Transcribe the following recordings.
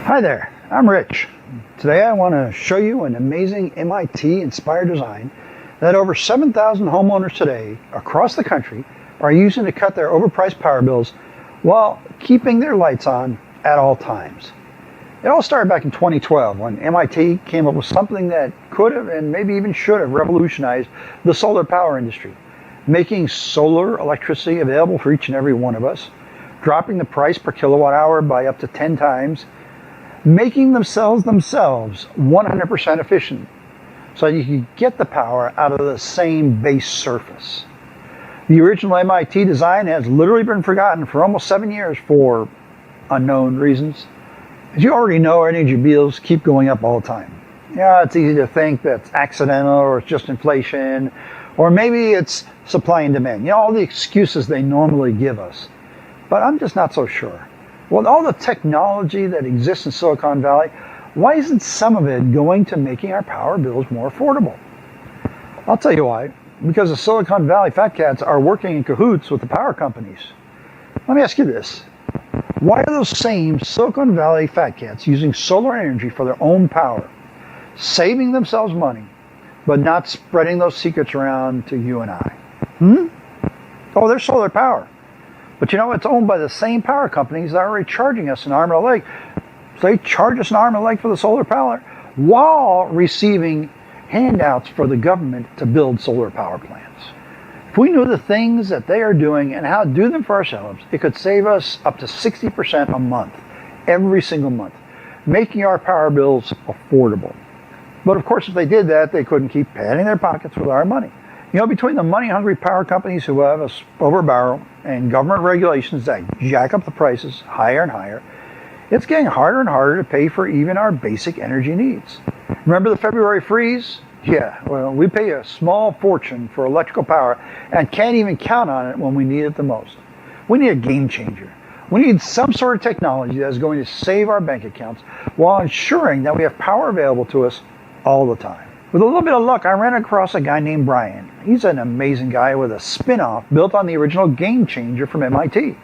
Hi there, I'm Rich. Today I want to show you an amazing MIT-inspired design that over 7,000 homeowners today across the country are using to cut their overpriced power bills while keeping their lights on at all times. It all started back in 2012 when MIT came up with something that could have and maybe even should have revolutionized the solar power industry, making solar electricity available for each and every one of us, dropping the price per kilowatt hour by up to 10 times, making themselves 100% efficient so you can get the power out of the same base surface. The original MIT design has literally been forgotten for almost 7 years for unknown reasons. As you already know, energy bills keep going up all the time. Yeah, it's easy to think that's accidental or it's just inflation, or maybe it's supply and demand. You know, all the excuses they normally give us. But I'm just not so sure. With all the technology that exists in Silicon Valley, why isn't some of it going to making our power bills more affordable? I'll tell you why. Because the Silicon Valley fat cats are working in cahoots with the power companies. Let me ask you this. Why are those same Silicon Valley fat cats using solar energy for their own power, saving themselves money, but not spreading those secrets around to you and I? Oh, they're solar power. But you know, it's owned by the same power companies that are already charging us an arm and a leg. So they charge us an arm and a leg for the solar power while receiving handouts for the government to build solar power plants. If we knew the things that they are doing and how to do them for ourselves, it could save us up to 60% a month, every single month, making our power bills affordable. But of course, if they did that, they couldn't keep padding their pockets with our money. You know, between the money-hungry power companies who have us over a barrel and government regulations that jack up the prices higher and higher, it's getting harder and harder to pay for even our basic energy needs. Remember the February freeze? Yeah, well, we pay a small fortune for electrical power and can't even count on it when we need it the most. We need a game changer. We need some sort of technology that is going to save our bank accounts while ensuring that we have power available to us all the time. With a little bit of luck, I ran across a guy named Brian. He's an amazing guy with a spin-off built on the original Game Changer from MIT.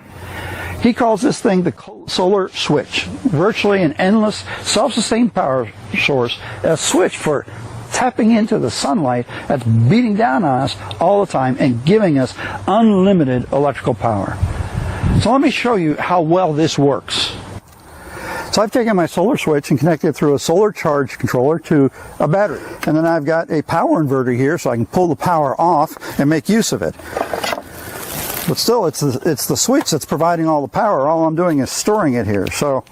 He calls this thing the solar switch, virtually an endless, self-sustained power source, a switch for tapping into the sunlight that's beating down on us all the time and giving us unlimited electrical power. So let me show you how well this works. So I've taken my solar switch and connected it through a solar charge controller to a battery. And then I've got a power inverter here so I can pull the power off and make use of it. But still, it's the switch that's providing all the power. All I'm doing is storing it here. So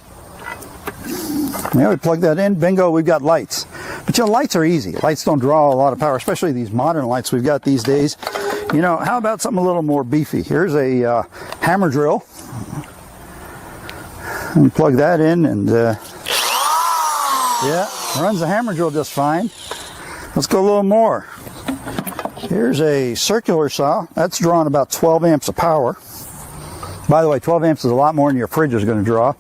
yeah, we plug that in, bingo, we've got lights. But you know, lights are easy. Lights don't draw a lot of power, especially these modern lights we've got these days. You know, how about something a little more beefy? Here's a hammer drill. And plug that in and yeah, runs the hammer drill just fine. Let's go a little more. Here's a circular saw. That's drawing about 12 amps of power. By the way, 12 amps is a lot more than your fridge is going to draw.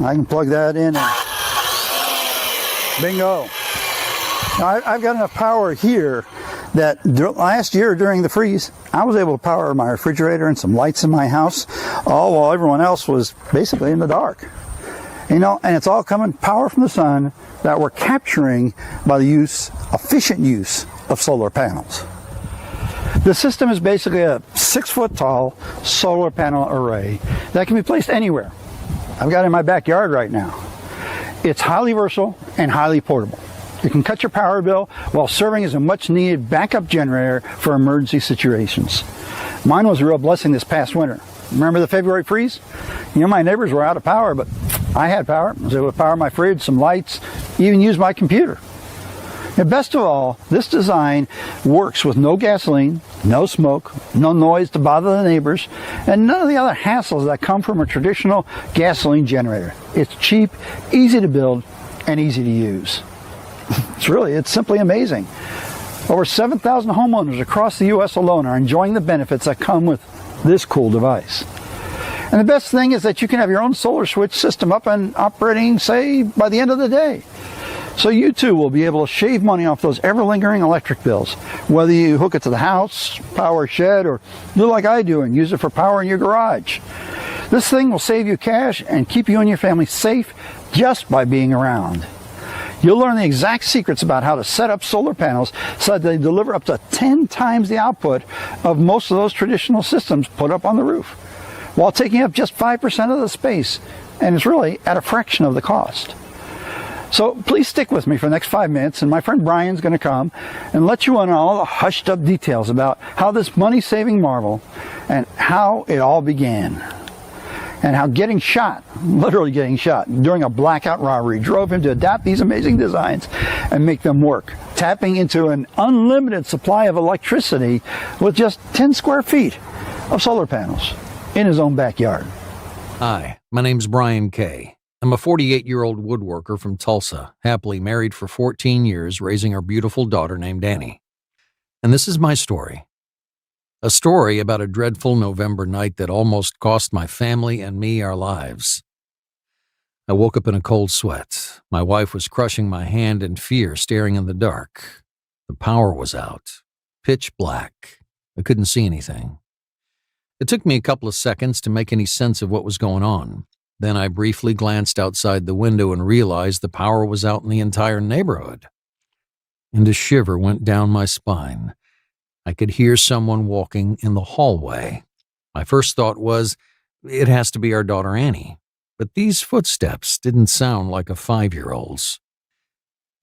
I can plug that in and bingo. Now I've got enough power here that last year during the freeze, I was able to power my refrigerator and some lights in my house, all while everyone else was basically in the dark. You know, and it's all coming power from the sun that we're capturing by the efficient use of solar panels. The system is basically a 6-foot tall solar panel array that can be placed anywhere. I've got it in my backyard right now. It's highly versatile and highly portable. It can cut your power bill while serving as a much-needed backup generator for emergency situations. Mine was a real blessing this past winter. Remember the February freeze? You know, my neighbors were out of power, but I had power. I was able to power my fridge, some lights, even use my computer. And best of all, this design works with no gasoline, no smoke, no noise to bother the neighbors, and none of the other hassles that come from a traditional gasoline generator. It's cheap, easy to build, and easy to use. It's simply amazing. Over 7,000 homeowners across the U.S. alone are enjoying the benefits that come with this cool device. And the best thing is that you can have your own solar switch system up and operating, say, by the end of the day. So you too will be able to shave money off those ever-lingering electric bills, whether you hook it to the house, power shed, or do like I do and use it for power in your garage. This thing will save you cash and keep you and your family safe just by being around. You'll learn the exact secrets about how to set up solar panels so that they deliver up to 10 times the output of most of those traditional systems put up on the roof, while taking up just 5% of the space, and it's really at a fraction of the cost. So please stick with me for the next 5 minutes, and my friend Brian's going to come and let you in on all the hushed up details about how this money-saving marvel and how it all began. And how getting shot, literally getting shot, during a blackout robbery drove him to adapt these amazing designs and make them work, tapping into an unlimited supply of electricity with just 10 square feet of solar panels in his own backyard. Hi, my name's Brian Kay. I'm a 48-year-old woodworker from Tulsa, happily married for 14 years, raising our beautiful daughter named Annie. And this is my story. A story about a dreadful November night that almost cost my family and me our lives. I woke up in a cold sweat. My wife was crushing my hand in fear, staring in the dark. The power was out. Pitch black. I couldn't see anything. It took me a couple of seconds to make any sense of what was going on. Then I briefly glanced outside the window and realized the power was out in the entire neighborhood. And a shiver went down my spine. I could hear someone walking in the hallway. My first thought was, it has to be our daughter Annie. But these footsteps didn't sound like a 5-year-old's.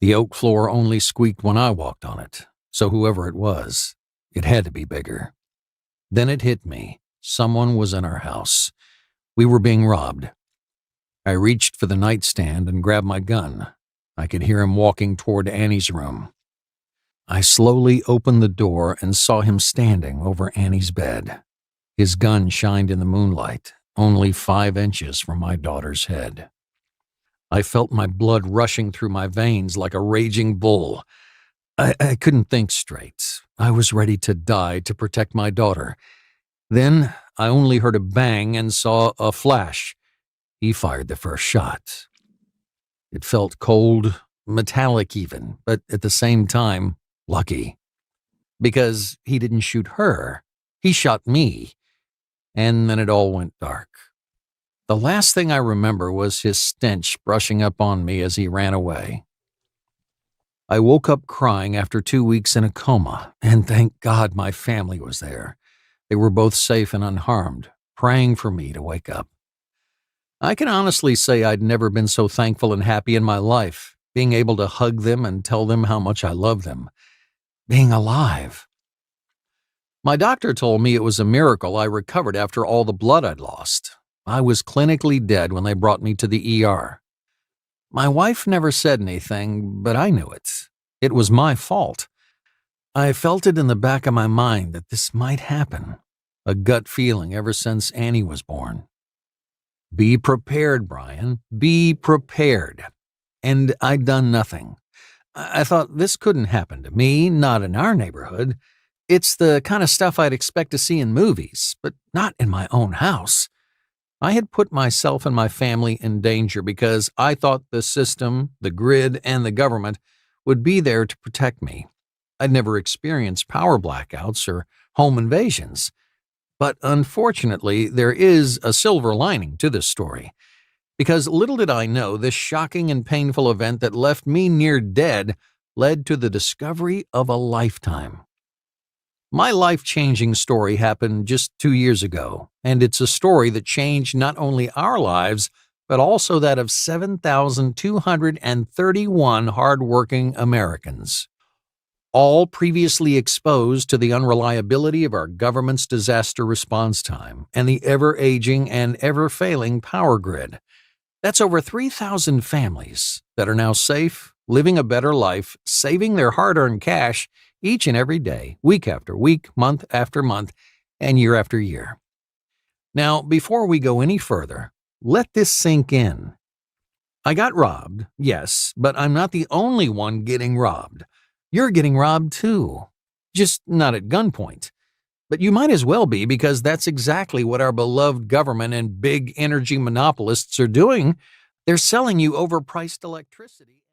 The oak floor only squeaked when I walked on it, so whoever it was, it had to be bigger. Then it hit me. Someone was in our house. We were being robbed. I reached for the nightstand and grabbed my gun. I could hear him walking toward Annie's room. I slowly opened the door and saw him standing over Annie's bed. His gun shined in the moonlight, only 5 inches from my daughter's head. I felt my blood rushing through my veins like a raging bull. I couldn't think straight. I was ready to die to protect my daughter. Then I only heard a bang and saw a flash. He fired the first shot. It felt cold, metallic even, but at the same time, lucky. Because he didn't shoot her. He shot me. And then it all went dark. The last thing I remember was his stench brushing up on me as he ran away. I woke up crying after 2 weeks in a coma, and thank God my family was there. They were both safe and unharmed, praying for me to wake up. I can honestly say I'd never been so thankful and happy in my life, being able to hug them and tell them how much I love them. Being alive. My doctor told me it was a miracle I recovered after all the blood I'd lost. I was clinically dead when they brought me to the ER. My wife never said anything, but I knew it. It was my fault. I felt it in the back of my mind that this might happen. A gut feeling ever since Annie was born. Be prepared, Brian. Be prepared. And I'd done nothing. I thought this couldn't happen to me, not in our neighborhood. It's the kind of stuff I'd expect to see in movies, but not in my own house. I had put myself and my family in danger because I thought the system, the grid, and the government would be there to protect me. I'd never experienced power blackouts or home invasions. But unfortunately, there is a silver lining to this story. Because little did I know, this shocking and painful event that left me near dead led to the discovery of a lifetime. My life-changing story happened just 2 years ago, and it's a story that changed not only our lives, but also that of 7,231 hardworking Americans, all previously exposed to the unreliability of our government's disaster response time and the ever-aging and ever-failing power grid. That's over 3,000 families that are now safe, living a better life, saving their hard-earned cash each and every day, week after week, month after month, and year after year. Now, before we go any further, let this sink in. I got robbed, yes, but I'm not the only one getting robbed. You're getting robbed too, just not at gunpoint. But you might as well be, because that's exactly what our beloved government and big energy monopolists are doing. They're selling you overpriced electricity.